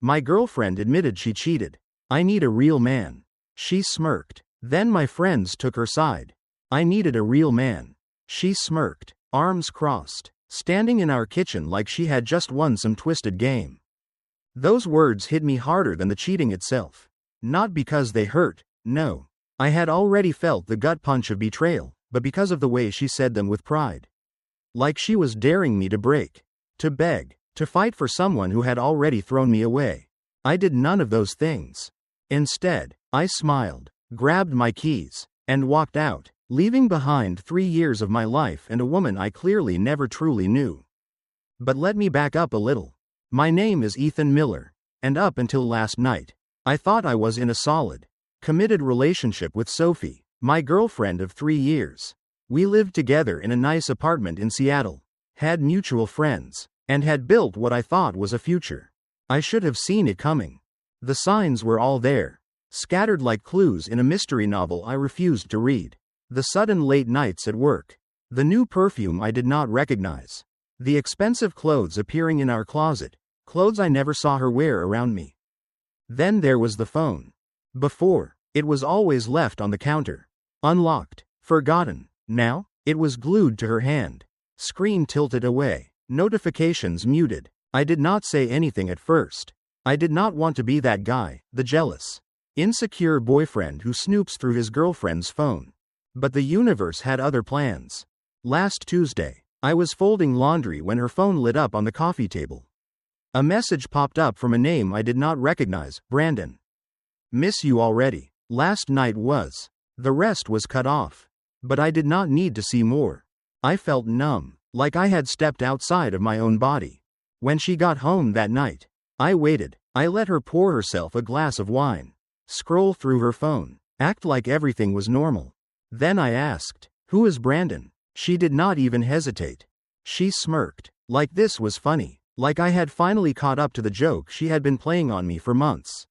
My girlfriend admitted she cheated. I need a real man. She smirked. Then my friends took her side. I needed a real man. She smirked, arms crossed, standing in our kitchen like she had just won some twisted game. Those words hit me harder than the cheating itself. Not because they hurt, no. I had already felt the gut punch of betrayal, but because of the way she said them with pride. Like she was daring me to break, to beg, to fight for someone who had already thrown me away. I did none of those things. Instead, I smiled, grabbed my keys, and walked out, leaving behind 3 years of my life and a woman I clearly never truly knew. But let me back up a little. My name is Ethan Miller, and up until last night, I thought I was in a solid, committed relationship with Sophie, my girlfriend of 3 years. We lived together in a nice apartment in Seattle, had mutual friends, and had built what I thought was a future. I should have seen it coming. The signs were all there, scattered like clues in a mystery novel I refused to read. The sudden late nights at work, the new perfume I did not recognize, the expensive clothes appearing in our closet, clothes I never saw her wear around me. Then there was the phone. Before, it was always left on the counter, unlocked, forgotten. Now, it was glued to her hand, screen tilted away, notifications muted. I did not say anything at first. I did not want to be that guy, the jealous, insecure boyfriend who snoops through his girlfriend's phone. But the universe had other plans. Last Tuesday, I was folding laundry when her phone lit up on the coffee table. A message popped up from a name I did not recognize, Brandon. Miss you already. Last night was. The rest was cut off. But I did not need to see more. I felt numb, like I had stepped outside of my own body. When she got home that night, I waited. I let her pour herself a glass of wine, scroll through her phone, act like everything was normal. Then I asked, "Who is Brandon?" She did not even hesitate. She smirked, like this was funny, like I had finally caught up to the joke she had been playing on me for months.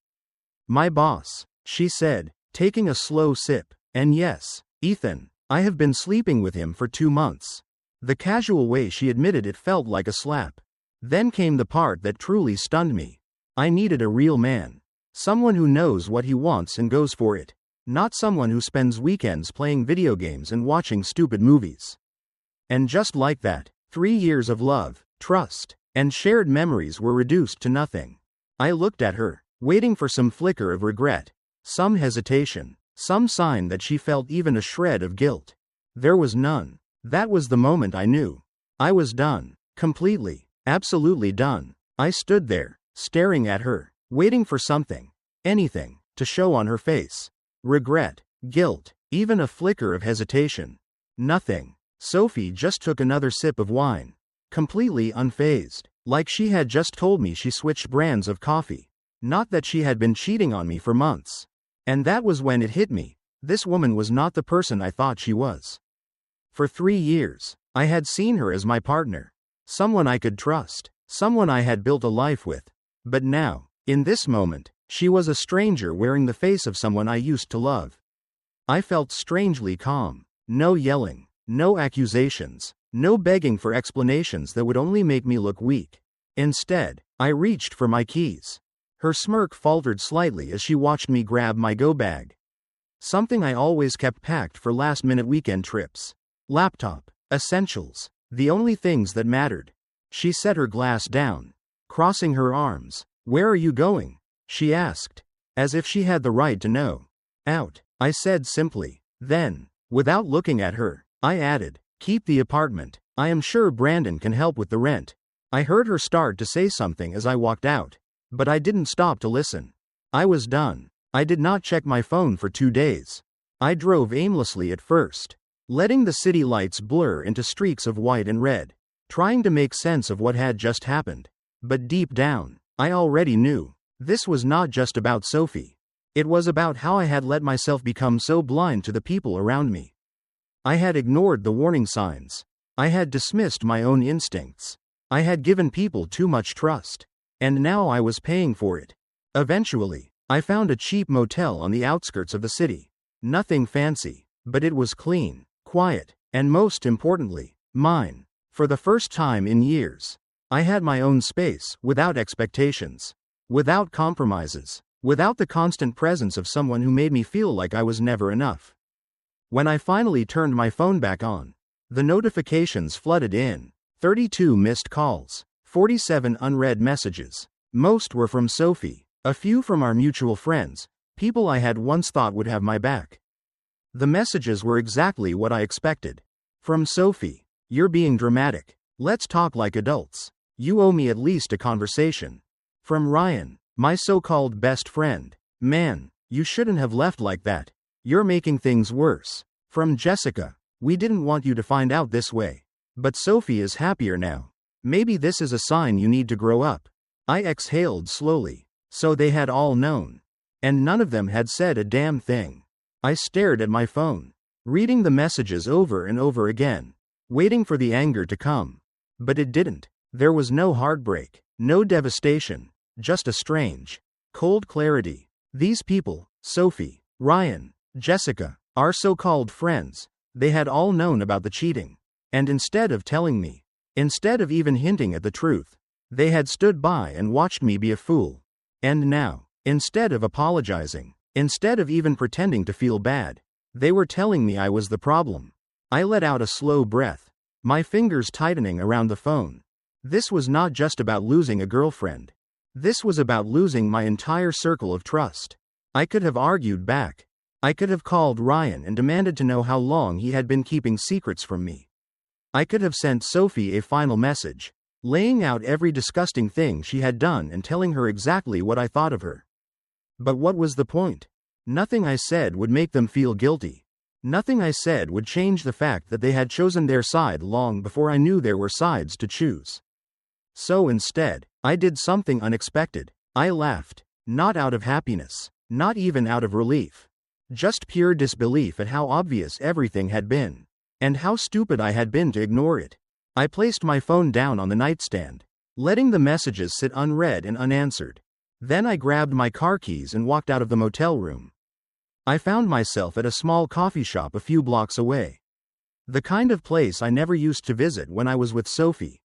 "My boss," she said, taking a slow sip. "And yes, Ethan, I have been sleeping with him for 2 months." The casual way she admitted it felt like a slap. Then came the part that truly stunned me. I needed a real man. Someone who knows what he wants and goes for it. Not someone who spends weekends playing video games and watching stupid movies. And just like that, 3 years of love, trust, and shared memories were reduced to nothing. I looked at her, waiting for some flicker of regret, some hesitation, some sign that she felt even a shred of guilt. There was none. That was the moment I knew. I was done. Completely, absolutely done. I stood there, staring at her, waiting for something, anything, to show on her face. Regret, guilt, even a flicker of hesitation. Nothing. Sophie just took another sip of wine, completely unfazed, like she had just told me she switched brands of coffee. Not that she had been cheating on me for months. And that was when it hit me. This woman was not the person I thought she was. For 3 years, I had seen her as my partner. Someone I could trust. Someone I had built a life with. But now, in this moment, she was a stranger wearing the face of someone I used to love. I felt strangely calm. No yelling. No accusations. No begging for explanations that would only make me look weak. Instead, I reached for my keys. Her smirk faltered slightly as she watched me grab my go bag. Something I always kept packed for last-minute weekend trips. Laptop. Essentials. The only things that mattered. She set her glass down, crossing her arms. "Where are you going?" she asked, as if she had the right to know. "Out," I said simply. Then, without looking at her, I added, "Keep the apartment. I am sure Brandon can help with the rent." I heard her start to say something as I walked out. But I didn't stop to listen. I was done. I did not check my phone for 2 days. I drove aimlessly at first, letting the city lights blur into streaks of white and red, trying to make sense of what had just happened. But deep down, I already knew. This was not just about Sophie. It was about how I had let myself become so blind to the people around me. I had ignored the warning signs. I had dismissed my own instincts. I had given people too much trust. And now I was paying for it. Eventually, I found a cheap motel on the outskirts of the city. Nothing fancy, but it was clean, quiet, and most importantly, mine. For the first time in years, I had my own space, without expectations. Without compromises. Without the constant presence of someone who made me feel like I was never enough. When I finally turned my phone back on, the notifications flooded in. 32 missed calls. 47 unread messages. Most were from Sophie. A few from our mutual friends, people I had once thought would have my back. The messages were exactly what I expected. From Sophie: "You're being dramatic. Let's talk like adults. You owe me at least a conversation." From Ryan: "My so-called best friend. Man, you shouldn't have left like that. You're making things worse." From Jessica: "We didn't want you to find out this way. But Sophie is happier now. Maybe this is a sign you need to grow up." I exhaled slowly. So they had all known. And none of them had said a damn thing. I stared at my phone, reading the messages over and over again, waiting for the anger to come. But it didn't. There was no heartbreak, no devastation, just a strange, cold clarity. These people, Sophie, Ryan, Jessica, our so-called friends, they had all known about the cheating. And instead of telling me, instead of even hinting at the truth, they had stood by and watched me be a fool. And now, instead of apologizing, instead of even pretending to feel bad, they were telling me I was the problem. I let out a slow breath, my fingers tightening around the phone. This was not just about losing a girlfriend. This was about losing my entire circle of trust. I could have argued back. I could have called Ryan and demanded to know how long he had been keeping secrets from me. I could have sent Sophie a final message, laying out every disgusting thing she had done and telling her exactly what I thought of her. But what was the point? Nothing I said would make them feel guilty. Nothing I said would change the fact that they had chosen their side long before I knew there were sides to choose. So instead, I did something unexpected. I laughed, not out of happiness, not even out of relief. Just pure disbelief at how obvious everything had been, and how stupid I had been to ignore it. I placed my phone down on the nightstand, letting the messages sit unread and unanswered. Then I grabbed my car keys and walked out of the motel room. I found myself at a small coffee shop a few blocks away. The kind of place I never used to visit when I was with Sophie.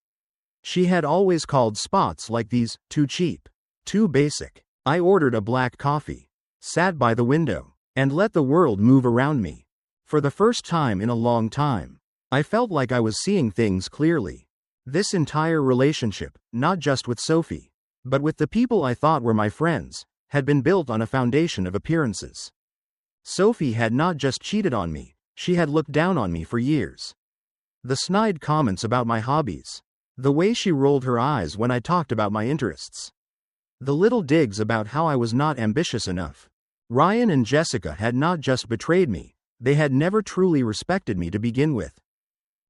She had always called spots like these too cheap, too basic. I ordered a black coffee, sat by the window, and let the world move around me. For the first time in a long time, I felt like I was seeing things clearly. This entire relationship, not just with Sophie, but with the people I thought were my friends, had been built on a foundation of appearances. Sophie had not just cheated on me, she had looked down on me for years. The snide comments about my hobbies, the way she rolled her eyes when I talked about my interests, the little digs about how I was not ambitious enough. Ryan and Jessica had not just betrayed me, they had never truly respected me to begin with.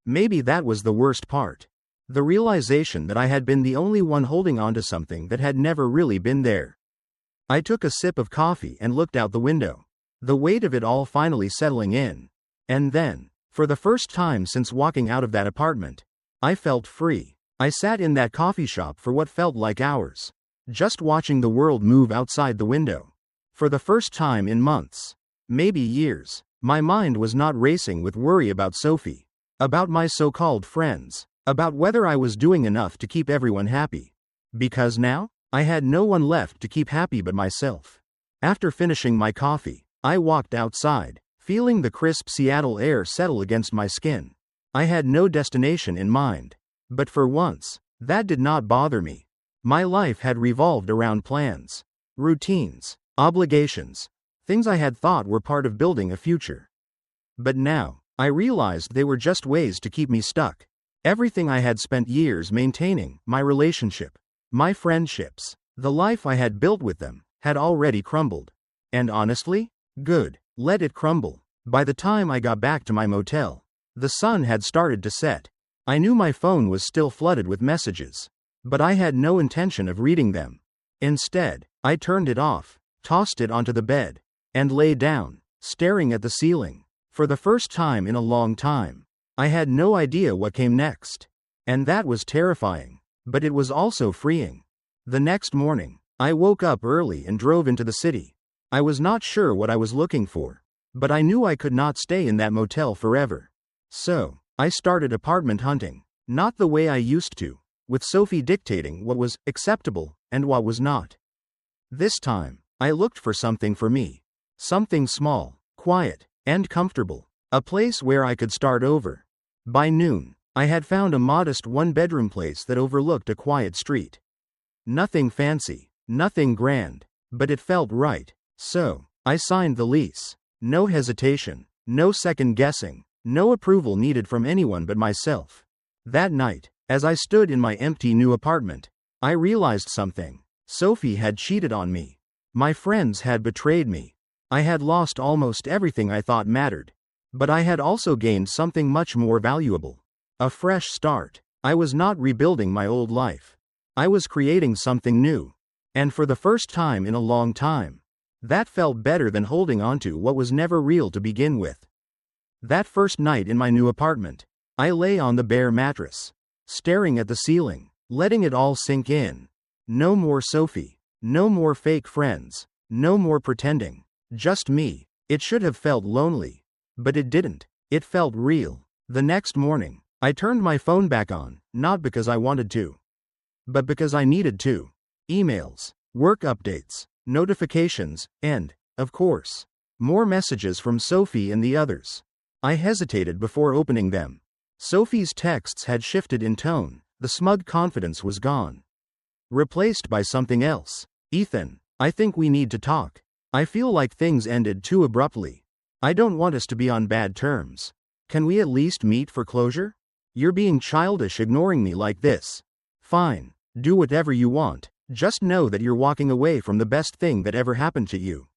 Maybe that was the worst part. The realization that I had been the only one holding on to something that had never really been there. I took a sip of coffee and looked out the window, the weight of it all finally settling in. And then, for the first time since walking out of that apartment, I felt free. I sat in that coffee shop for what felt like hours, just watching the world move outside the window. For the first time in months, maybe years, my mind was not racing with worry about Sophie, about my so-called friends, about whether I was doing enough to keep everyone happy. Because now, I had no one left to keep happy but myself. After finishing my coffee, I walked outside, feeling the crisp Seattle air settle against my skin. I had no destination in mind. But for once, that did not bother me. My life had revolved around plans, routines, obligations, things I had thought were part of building a future. But now, I realized they were just ways to keep me stuck. Everything I had spent years maintaining, my relationship, my friendships, the life I had built with them, had already crumbled. And honestly, good, let it crumble. By the time I got back to my motel, the sun had started to set. I knew my phone was still flooded with messages, but I had no intention of reading them. Instead, I turned it off, tossed it onto the bed, and lay down, staring at the ceiling. For the first time in a long time, I had no idea what came next. And that was terrifying, but it was also freeing. The next morning, I woke up early and drove into the city. I was not sure what I was looking for, but I knew I could not stay in that motel forever. So, I started apartment hunting, not the way I used to, with Sophie dictating what was acceptable and what was not. This time, I looked for something for me. Something small, quiet, and comfortable. A place where I could start over. By noon, I had found a modest one-bedroom place that overlooked a quiet street. Nothing fancy, nothing grand, but it felt right. So, I signed the lease. No hesitation, no second guessing, no approval needed from anyone but myself. That night, as I stood in my empty new apartment, I realized something. Sophie had cheated on me. My friends had betrayed me. I had lost almost everything I thought mattered. But I had also gained something much more valuable. A fresh start. I was not rebuilding my old life. I was creating something new. And for the first time in a long time, that felt better than holding onto what was never real to begin with. That first night in my new apartment, I lay on the bare mattress, staring at the ceiling, letting it all sink in. No more Sophie. No more fake friends. No more pretending. Just me. It should have felt lonely. But it didn't. It felt real. The next morning, I turned my phone back on, not because I wanted to, but because I needed to. Emails, work updates, notifications, and, of course, more messages from Sophie and the others. I hesitated before opening them. Sophie's texts had shifted in tone. The smug confidence was gone. Replaced by something else. Ethan, I think we need to talk. I feel like things ended too abruptly. I don't want us to be on bad terms. Can we at least meet for closure? You're being childish ignoring me like this. Fine. Do whatever you want. Just know that you're walking away from the best thing that ever happened to you.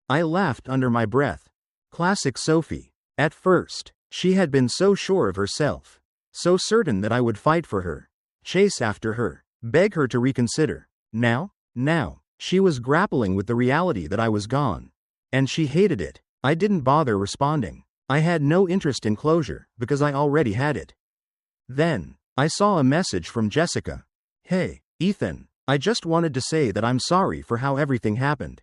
I laughed under my breath. Classic Sophie. At first, she had been so sure of herself. So certain that I would fight for her. Chase after her. Beg her to reconsider. Now, she was grappling with the reality that I was gone. And she hated it. I didn't bother responding. I had no interest in closure, because I already had it. Then, I saw a message from Jessica. Hey, Ethan, I just wanted to say that I'm sorry for how everything happened.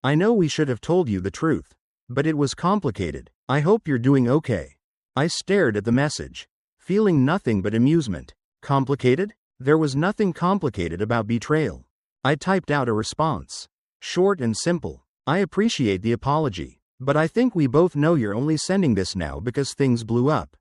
I know we should have told you the truth. But it was complicated. I hope you're doing okay. I stared at the message, feeling nothing but amusement. Complicated? There was nothing complicated about betrayal. I typed out a response. Short and simple. I appreciate the apology, but I think we both know you're only sending this now because things blew up.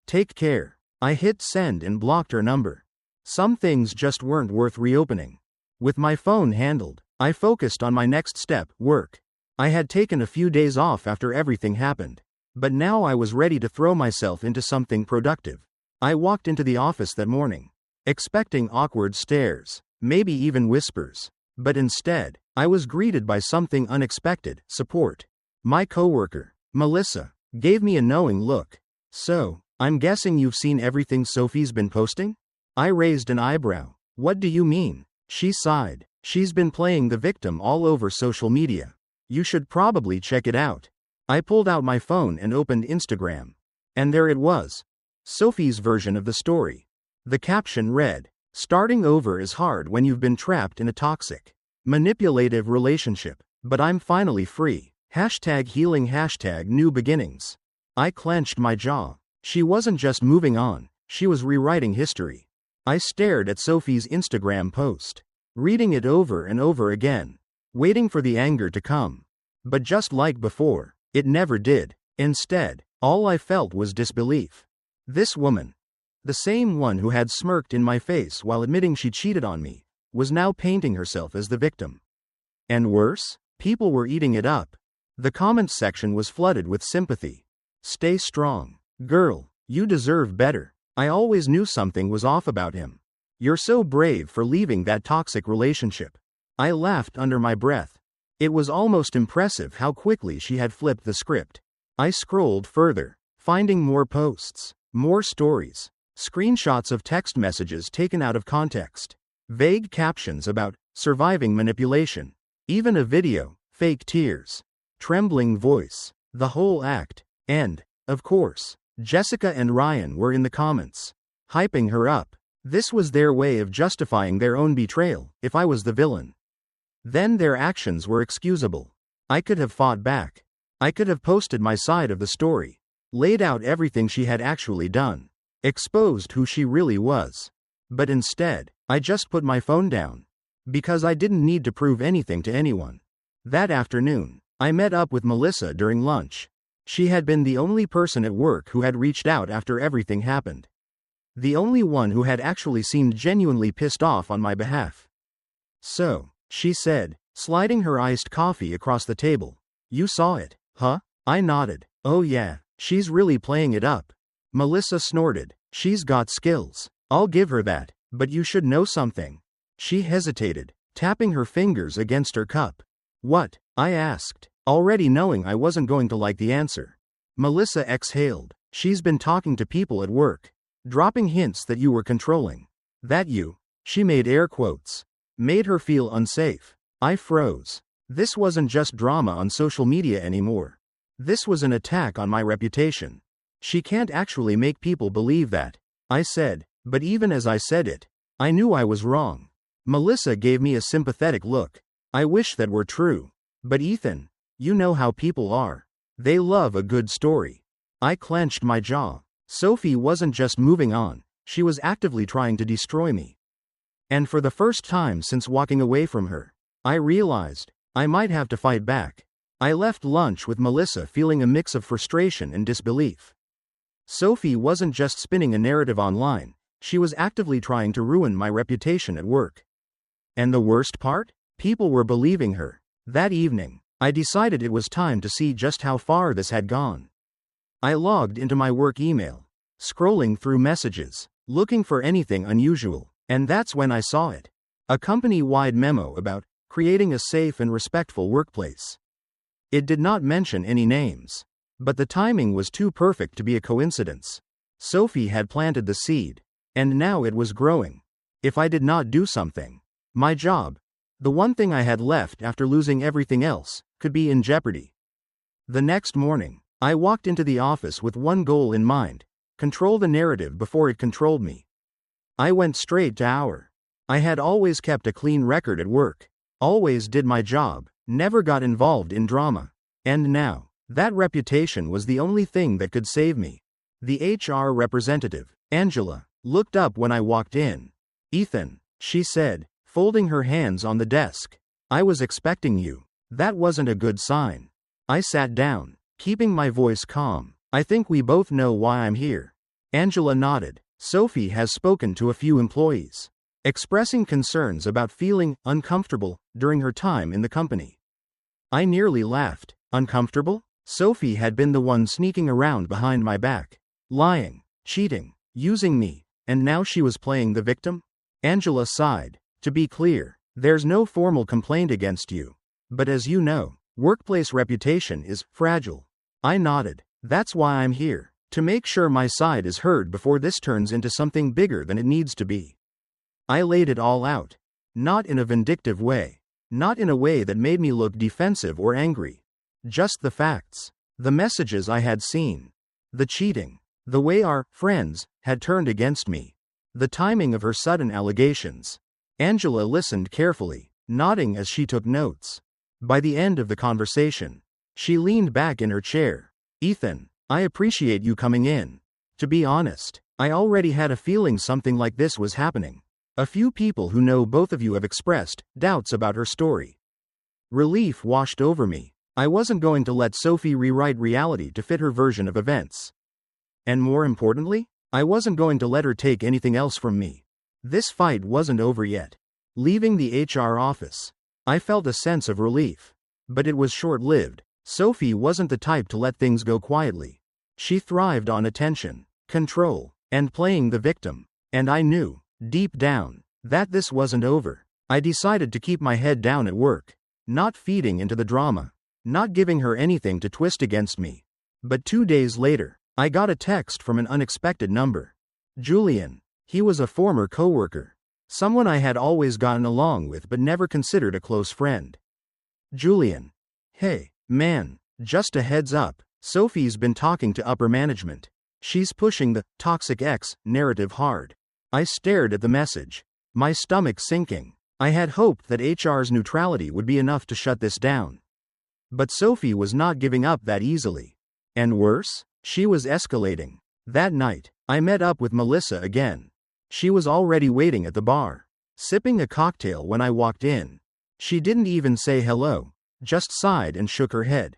Take care. I hit send and blocked her number. Some things just weren't worth reopening. With my phone handled, I focused on my next step, work. I had taken a few days off after everything happened. But now I was ready to throw myself into something productive. I walked into the office that morning, expecting awkward stares, maybe even whispers. But instead, I was greeted by something unexpected, support. My coworker, Melissa, gave me a knowing look. So, I'm guessing you've seen everything Sophie's been posting? I raised an eyebrow. What do you mean? She sighed. She's been playing the victim all over social media. You should probably check it out. I pulled out my phone and opened Instagram. And there it was. Sophie's version of the story. The caption read, "Starting over is hard when you've been trapped in a toxic, manipulative relationship. But I'm finally free. #healing #new beginnings." I clenched my jaw. She wasn't just moving on, she was rewriting history. I stared at Sophie's Instagram post, reading it over and over again, waiting for the anger to come. But just like before, it never did. Instead, all I felt was disbelief. This woman, the same one who had smirked in my face while admitting she cheated on me, was now painting herself as the victim. And worse, people were eating it up. The comments section was flooded with sympathy. Stay strong. Girl, you deserve better. I always knew something was off about him. You're so brave for leaving that toxic relationship. I laughed under my breath. It was almost impressive how quickly she had flipped the script. I scrolled further, finding more posts, more stories, screenshots of text messages taken out of context, vague captions about surviving manipulation, even a video, fake tears, trembling voice, the whole act. And, of course, Jessica and Ryan were in the comments, hyping her up. This was their way of justifying their own betrayal, if I was the villain. Then their actions were excusable. I could have fought back. I could have posted my side of the story, laid out everything she had actually done, exposed who she really was. But instead, I just put my phone down. Because I didn't need to prove anything to anyone. That afternoon, I met up with Melissa during lunch. She had been the only person at work who had reached out after everything happened. The only one who had actually seemed genuinely pissed off on my behalf. "So," she said, sliding her iced coffee across the table. "You saw it, huh?" I nodded. "Oh yeah, she's really playing it up." Melissa snorted. "She's got skills. I'll give her that, but you should know something." She hesitated, tapping her fingers against her cup. "What?" I asked, already knowing I wasn't going to like the answer. Melissa exhaled. "She's been talking to people at work, dropping hints that you were controlling. That you," she made air quotes, "made her feel unsafe." I froze. This wasn't just drama on social media anymore. This was an attack on my reputation. "She can't actually make people believe that," I said, but even as I said it, I knew I was wrong. Melissa gave me a sympathetic look. "I wish that were true. But Ethan, you know how people are. They love a good story." I clenched my jaw. Sophie wasn't just moving on, she was actively trying to destroy me. And for the first time since walking away from her, I realized I might have to fight back. I left lunch with Melissa feeling a mix of frustration and disbelief. Sophie wasn't just spinning a narrative online, she was actively trying to ruin my reputation at work. And the worst part? People were believing her. That evening, I decided it was time to see just how far this had gone. I logged into my work email, scrolling through messages, looking for anything unusual, and that's when I saw it. A company-wide memo about creating a safe and respectful workplace. It did not mention any names, but the timing was too perfect to be a coincidence. Sophie had planted the seed, and now it was growing. If I did not do something, my job, the one thing I had left after losing everything else, could be in jeopardy. The next morning, I walked into the office with one goal in mind: control the narrative before it controlled me. I went straight to hour. I had always kept a clean record at work, always did my job, never got involved in drama. And now, that reputation was the only thing that could save me. The HR representative, Angela, looked up when I walked in. "Ethan," she said, folding her hands on the desk. "I was expecting you." That wasn't a good sign. I sat down, keeping my voice calm. "I think we both know why I'm here." Angela nodded. "Sophie has spoken to a few employees, expressing concerns about feeling uncomfortable during her time in the company." I nearly laughed. Uncomfortable? Sophie had been the one sneaking around behind my back, lying, cheating, using me, and now she was playing the victim? Angela sighed. "To be clear, there's no formal complaint against you. But as you know, workplace reputation is fragile." I nodded. "That's why I'm here, to make sure my side is heard before this turns into something bigger than it needs to be." I laid it all out. Not in a vindictive way. Not in a way that made me look defensive or angry. Just the facts. The messages I had seen. The cheating. The way our friends had turned against me. The timing of her sudden allegations. Angela listened carefully, nodding as she took notes. By the end of the conversation, she leaned back in her chair. "Ethan, I appreciate you coming in. To be honest, I already had a feeling something like this was happening. A few people who know both of you have expressed doubts about her story." Relief washed over me. I wasn't going to let Sophie rewrite reality to fit her version of events. And more importantly, I wasn't going to let her take anything else from me. This fight wasn't over yet. Leaving the HR office, I felt a sense of relief. But it was short-lived. Sophie wasn't the type to let things go quietly. She thrived on attention, control, and playing the victim. And I knew, deep down, that this wasn't over. I decided to keep my head down at work, not feeding into the drama, not giving her anything to twist against me. But 2 days later, I got a text from an unexpected number. Julian. He was a former coworker. Someone I had always gotten along with but never considered a close friend. Julian. "Hey, man, just a heads up, Sophie's been talking to upper management. She's pushing the toxic ex narrative hard." I stared at the message, my stomach sinking. I had hoped that HR's neutrality would be enough to shut this down. But Sophie was not giving up that easily. And worse, she was escalating. That night, I met up with Melissa again. She was already waiting at the bar. sipping a cocktail when I walked in. She didn't even say hello, just sighed and shook her head.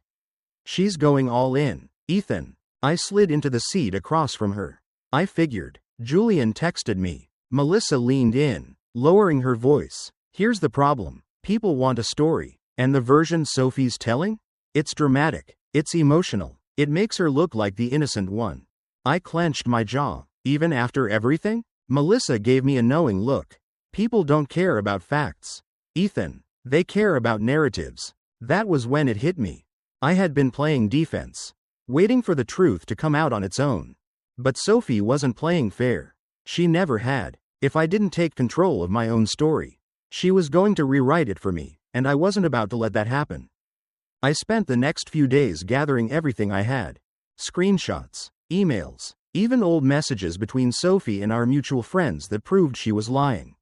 She's going all in, Ethan. I slid into the seat across from her. I figured. Julian texted me. Melissa leaned in, lowering her voice. Here's the problem. People want a story. And the version Sophie's telling? It's dramatic. It's emotional. It makes her look like the innocent one. I clenched my jaw. Even after everything? Melissa gave me a knowing look. People don't care about facts, Ethan. They care about narratives. That was when it hit me. I had been playing defense, waiting for the truth to come out on its own. But Sophie wasn't playing fair. She never had. If I didn't take control of my own story, she was going to rewrite it for me, and I wasn't about to let that happen. I spent the next few days gathering everything I had. Screenshots, emails, even old messages between Sophie and our mutual friends that proved she was lying.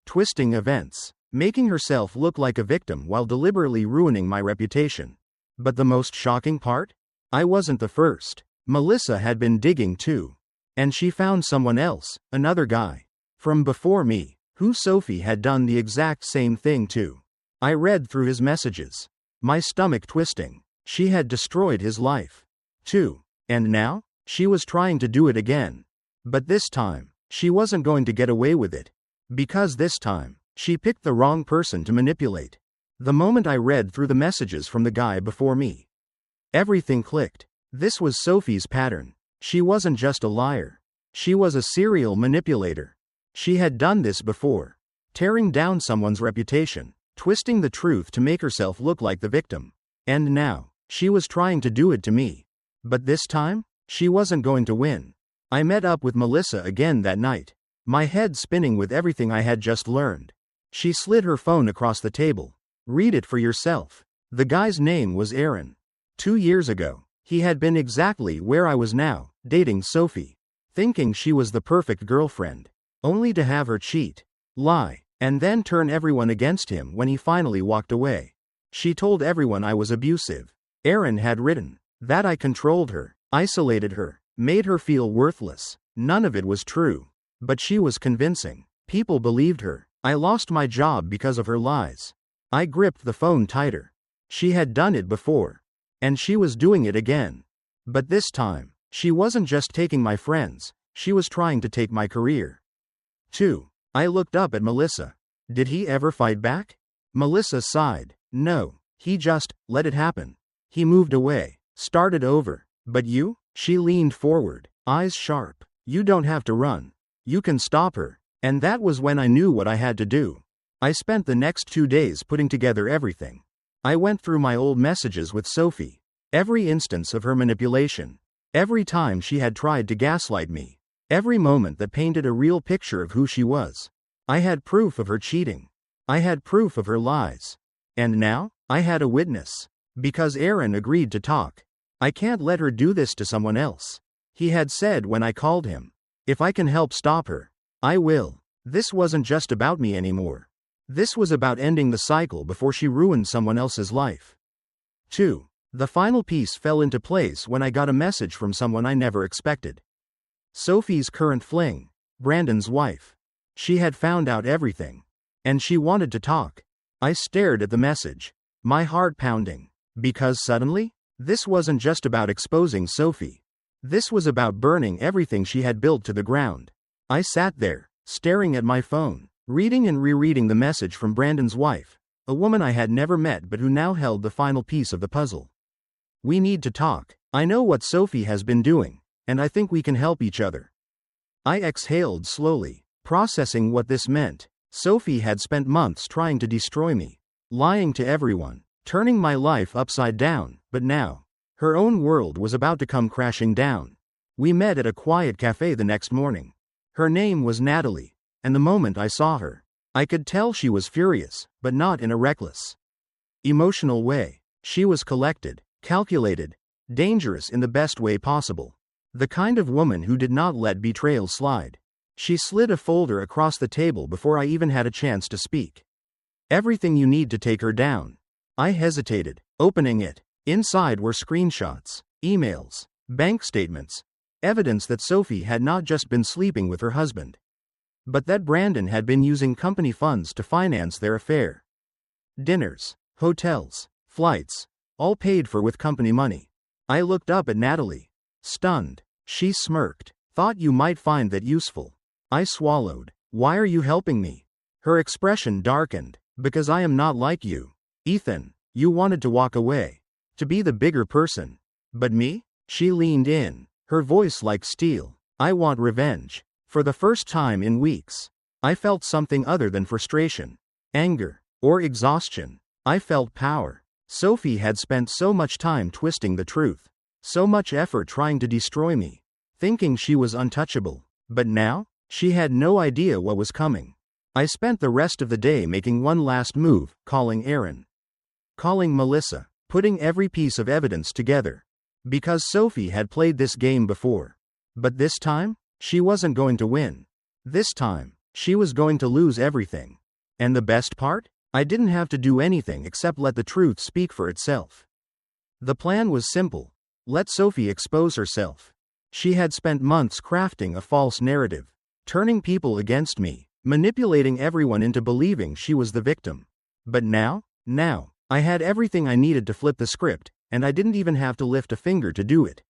Twisting events, making herself look like a victim while deliberately ruining my reputation. But the most shocking part? I wasn't the first. Melissa had been digging too. And she found someone else, another guy, from before me, who Sophie had done the exact same thing to. I read through his messages, my stomach twisting. She had destroyed his life, too. And now, she was trying to do it again. But this time, she wasn't going to get away with it. Because this time, she picked the wrong person to manipulate. The moment I read through the messages from the guy before me, everything clicked. This was Sophie's pattern. She wasn't just a liar. She was a serial manipulator. She had done this before, tearing down someone's reputation, twisting the truth to make herself look like the victim. And now, she was trying to do it to me. But this time, she wasn't going to win. I met up with Melissa again that night, my head spinning with everything I had just learned. She slid her phone across the table. Read it for yourself. The guy's name was Aaron. 2 years ago, he had been exactly where I was now, dating Sophie, thinking she was the perfect girlfriend, only to have her cheat, lie, and then turn everyone against him when he finally walked away. She told everyone I was abusive. Aaron had written that I controlled her, isolated her, made her feel worthless. None of it was true. But she was convincing. People believed her. I lost my job because of her lies. I gripped the phone tighter. She had done it before. And she was doing it again. But this time, she wasn't just taking my friends, she was trying to take my career. 2. I looked up at Melissa. Did he ever fight back? Melissa sighed. No, he just let it happen. He moved away, started over. But you? She leaned forward, eyes sharp. You don't have to run. You can stop her. And that was when I knew what I had to do. I spent the next 2 days putting together everything. I went through my old messages with Sophie. Every instance of her manipulation. Every time she had tried to gaslight me. Every moment that painted a real picture of who she was. I had proof of her cheating. I had proof of her lies. And now, I had a witness. Because Aaron agreed to talk. I can't let her do this to someone else. He had said when I called him, if I can help stop her, I will. This wasn't just about me anymore. This was about ending the cycle before she ruined someone else's life. 2. The final piece fell into place when I got a message from someone I never expected. Sophie's current fling, Brandon's wife. She had found out everything. And she wanted to talk. I stared at the message, my heart pounding. Because suddenly, this wasn't just about exposing Sophie. This was about burning everything she had built to the ground. I sat there, staring at my phone, reading and rereading the message from Brandon's wife, a woman I had never met but who now held the final piece of the puzzle. We need to talk. I know what Sophie has been doing, and I think we can help each other. I exhaled slowly, processing what this meant. Sophie had spent months trying to destroy me, lying to everyone, turning my life upside down, but now, her own world was about to come crashing down. We met at a quiet cafe the next morning. Her name was Natalie, and the moment I saw her, I could tell she was furious, but not in a reckless, emotional way. She was collected, calculated, dangerous in the best way possible. The kind of woman who did not let betrayal slide. She slid a folder across the table before I even had a chance to speak. Everything you need to take her down. I hesitated, opening it. Inside were screenshots, emails, bank statements, evidence that Sophie had not just been sleeping with her husband. but that Brandon had been using company funds to finance their affair. Dinners, hotels, flights, all paid for with company money. I looked up at Natalie. Stunned. She smirked. Thought you might find that useful. I swallowed. Why are you helping me? Her expression darkened. Because I am not like you. Ethan, you wanted to walk away. To be the bigger person. But me? She leaned in, her voice like steel. I want revenge. For the first time in weeks, I felt something other than frustration, anger, or exhaustion. I felt power. Sophie had spent so much time twisting the truth, so much effort trying to destroy me, thinking she was untouchable. But now, she had no idea what was coming. I spent the rest of the day making one last move, calling Aaron, calling Melissa, putting every piece of evidence together. Because Sophie had played this game before. But this time, she wasn't going to win. This time, she was going to lose everything. And the best part? I didn't have to do anything except let the truth speak for itself. The plan was simple. Let Sophie expose herself. She had spent months crafting a false narrative, turning people against me, manipulating everyone into believing she was the victim. But now, I had everything I needed to flip the script, and I didn't even have to lift a finger to do it.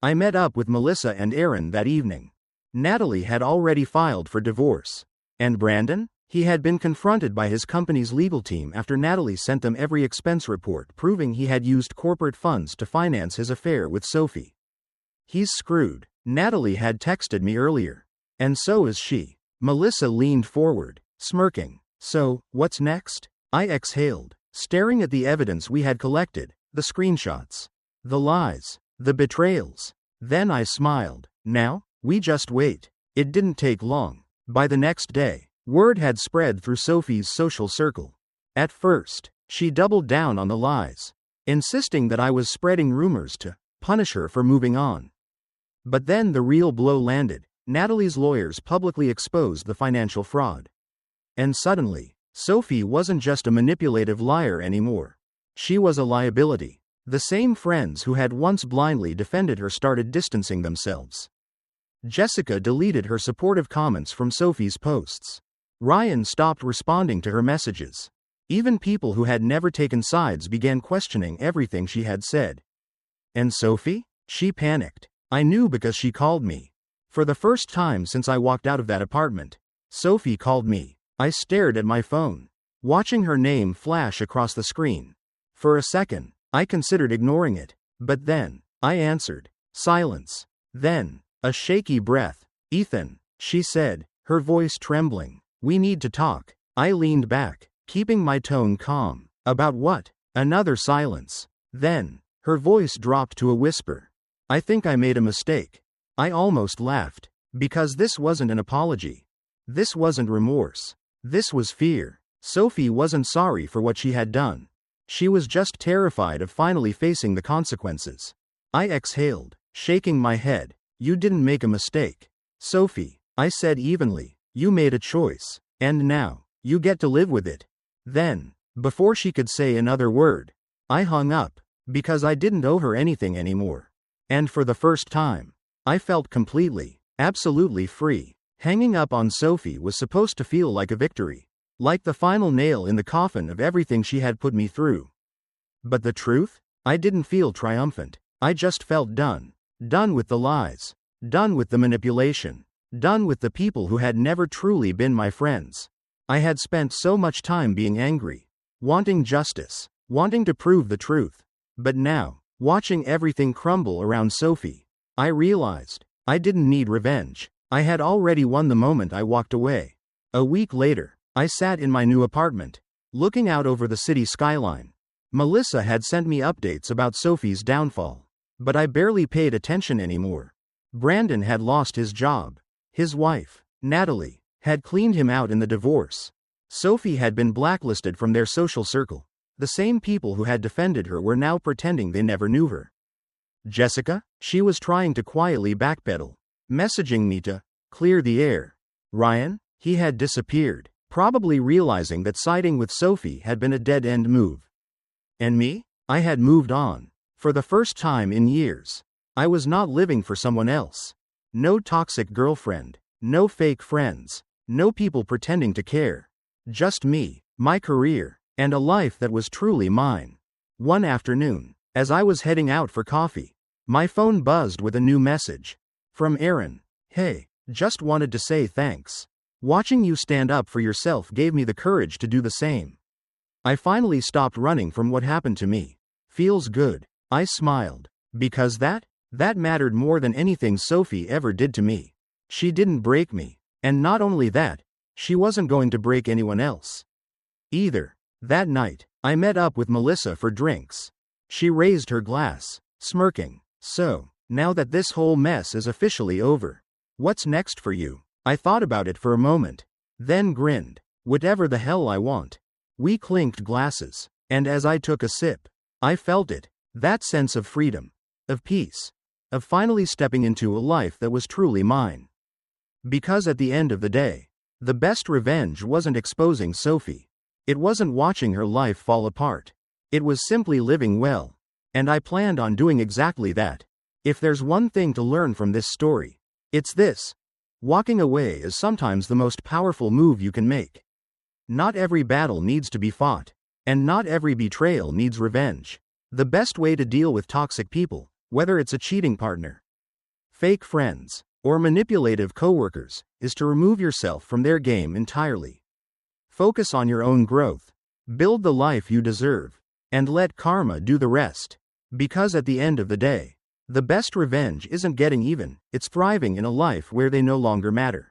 I met up with Melissa and Aaron that evening. Natalie had already filed for divorce. And Brandon? He had been confronted by his company's legal team after Natalie sent them every expense report proving he had used corporate funds to finance his affair with Sophie. He's screwed. Natalie had texted me earlier. And so is she. Melissa leaned forward, smirking. So, what's next? I exhaled, staring at the evidence we had collected, the screenshots, the lies, the betrayals. Then I smiled. Now, we just wait. It didn't take long. By the next day, word had spread through Sophie's social circle. At first, she doubled down on the lies, insisting that I was spreading rumors to punish her for moving on. But then the real blow landed. Natalie's lawyers publicly exposed the financial fraud. And suddenly, Sophie wasn't just a manipulative liar anymore. She was a liability. The same friends who had once blindly defended her started distancing themselves. Jessica deleted her supportive comments from Sophie's posts. Ryan stopped responding to her messages. Even people who had never taken sides began questioning everything she had said. And Sophie? She panicked. I knew because she called me. For the first time since I walked out of that apartment, Sophie called me. I stared at my phone, watching her name flash across the screen. For a second, I considered ignoring it, but then, I answered. Silence. Then, a shaky breath. Ethan, she said, her voice trembling. We need to talk. I leaned back, keeping my tone calm. About what? Another silence. Then, her voice dropped to a whisper. I think I made a mistake. I almost laughed. Because this wasn't an apology. This wasn't remorse. This was fear. Sophie wasn't sorry for what she had done. She was just terrified of finally facing the consequences. I exhaled, shaking my head. You didn't make a mistake, Sophie, I said evenly. You made a choice. And now, you get to live with it. Then, before she could say another word, I hung up, because I didn't owe her anything anymore. And for the first time, I felt completely, absolutely free. Hanging up on Sophie was supposed to feel like a victory. Like the final nail in the coffin of everything she had put me through. But the truth? I didn't feel triumphant. I just felt done. Done with the lies. Done with the manipulation. Done with the people who had never truly been my friends. I had spent so much time being angry. Wanting justice. Wanting to prove the truth. But now, watching everything crumble around Sophie, I realized I didn't need revenge. I had already won the moment I walked away. A week later, I sat in my new apartment, looking out over the city skyline. Melissa had sent me updates about Sophie's downfall, but I barely paid attention anymore. Brandon had lost his job. His wife, Natalie, had cleaned him out in the divorce. Sophie had been blacklisted from their social circle. The same people who had defended her were now pretending they never knew her. Jessica? She was trying to quietly backpedal, messaging me to clear the air. Ryan? He had disappeared, probably realizing that siding with Sophie had been a dead-end move. And me? I had moved on. For the first time in years. I was not living for someone else. No toxic girlfriend. No fake friends. No people pretending to care. Just me, my career, and a life that was truly mine. One afternoon, as I was heading out for coffee, my phone buzzed with a new message. From Aaron. Hey, just wanted to say thanks. Watching you stand up for yourself gave me the courage to do the same. I finally stopped running from what happened to me. Feels good. I smiled. Because that mattered more than anything Sophie ever did to me. She didn't break me. And not only that, she wasn't going to break anyone else either. That night, I met up with Melissa for drinks. She raised her glass, smirking. So, now that this whole mess is officially over, what's next for you? I thought about it for a moment, then grinned. Whatever the hell I want. We clinked glasses, and as I took a sip, I felt it, that sense of freedom, of peace, of finally stepping into a life that was truly mine. Because at the end of the day, the best revenge wasn't exposing Sophie. It wasn't watching her life fall apart. It was simply living well. And I planned on doing exactly that. If there's one thing to learn from this story, it's this. Walking away is sometimes the most powerful move you can make. Not every battle needs to be fought, and not every betrayal needs revenge. The best way to deal with toxic people, whether it's a cheating partner, fake friends, or manipulative coworkers, is to remove yourself from their game entirely. Focus on your own growth. Build the life you deserve, and let karma do the rest. Because at the end of the day, the best revenge isn't getting even, it's thriving in a life where they no longer matter.